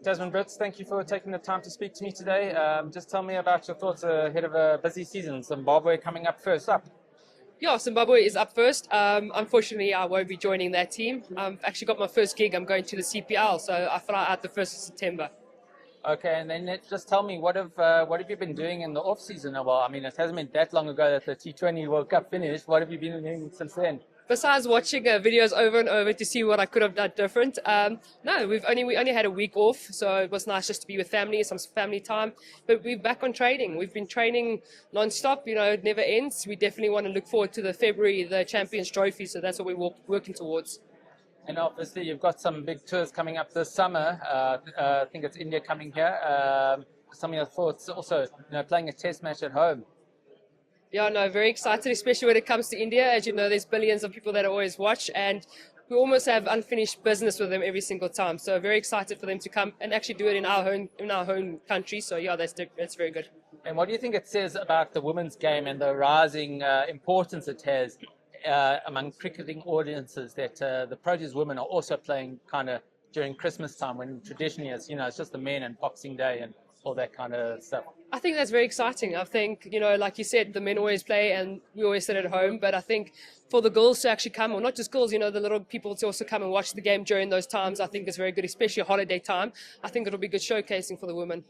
Tazmin Brits, thank you for taking the time to speak to me today. Just tell me about your thoughts ahead of a busy season. Zimbabwe coming up first up. Yeah, Zimbabwe is up first. Unfortunately, I won't be joining that team. I've actually got my first gig. I'm going to the CPL, so I fly out the 1st of September. Okay, and then just tell me, what have you been doing in the off season? Well, I mean, it hasn't been that long ago that the T20 World Cup finished. What have you been doing since then? Besides watching videos over and over to see what I could have done different, no, we only had a week off, so it was nice just to be with family, some family time. But we're back on training. We've been training non-stop. It never ends. We definitely want to look forward to the February, the Champions Trophy. So that's what we're working towards. And obviously, you've got some big tours coming up this summer. I think it's India coming here. Some of your thoughts also, playing a test match at home. Yeah, no, very excited, especially when it comes to India. As you know, there's billions of people that always watch, and we almost have unfinished business with them every single time. So very excited for them to come and actually do it in our home country. So yeah, that's very good. And what do you think it says about the women's game and the rising importance it has among cricketing audiences that the Proteas women are also playing kind of during Christmas time, when traditionally it's just the men and Boxing Day and all that kind of stuff? I think that's very exciting. I think, like you said, the men always play and we always sit at home. But I think for the girls to actually come, or not just girls, the little people to also come and watch the game during those times, I think is very good, especially a holiday time. I think it'll be good showcasing for the women.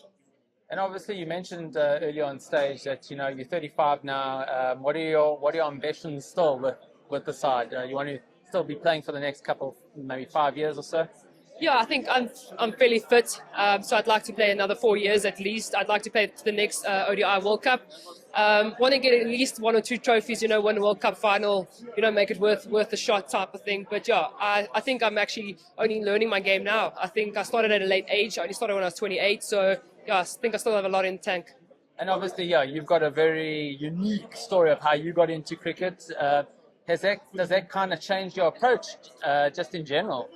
And obviously, you mentioned earlier on stage that you're 35 now. What are your ambitions still with the side? You want to still be playing for the next couple, maybe 5 years or so? Yeah, I think I'm fairly fit, so I'd like to play another 4 years at least. I'd like to play to the next ODI World Cup. Want to get at least 1 or 2 trophies, win a World Cup final, make it worth the shot type of thing. But yeah, I think I'm actually only learning my game now. I think I started at a late age. I only started when I was 28, so yeah, I think I still have a lot in the tank. And obviously, yeah, you've got a very unique story of how you got into cricket. Does that kind of change your approach just in general?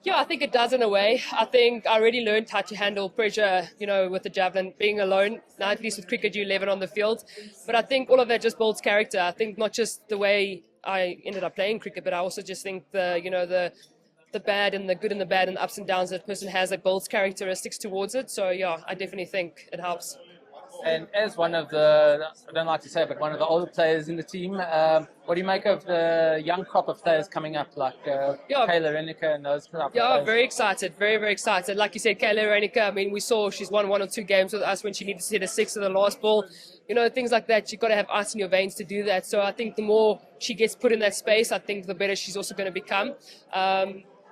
Yeah, I think it does in a way. I think I already learned how to handle pressure, with the javelin, being alone. Now, at least with cricket, you're 11 on the field. But I think all of that just builds character. I think not just the way I ended up playing cricket, but I also just think the bad and the good and the bad and the ups and downs that person has that builds characteristics towards it. So yeah, I definitely think it helps. And as one of the, I don't like to say it, but one of the older players in the team, what do you make of the young crop of players coming up, like Kayla Renica and those type of players? Very excited, very, very excited. Like you said, Kayla Renica, I mean, we saw she's won 1 or 2 games with us when she needed to hit a 6 of the last ball. Things like that, you've got to have ice in your veins to do that. So I think the more she gets put in that space, I think the better she's also going to become.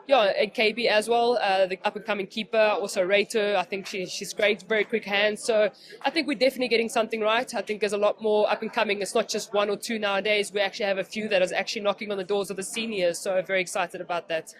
And KB as well, the up-and-coming keeper, also rate her. I think she's great, very quick hands. So I think we're definitely getting something right. I think there's a lot more up-and-coming. It's not just 1 or 2 nowadays. We actually have a few that is actually knocking on the doors of the seniors. So very excited about that.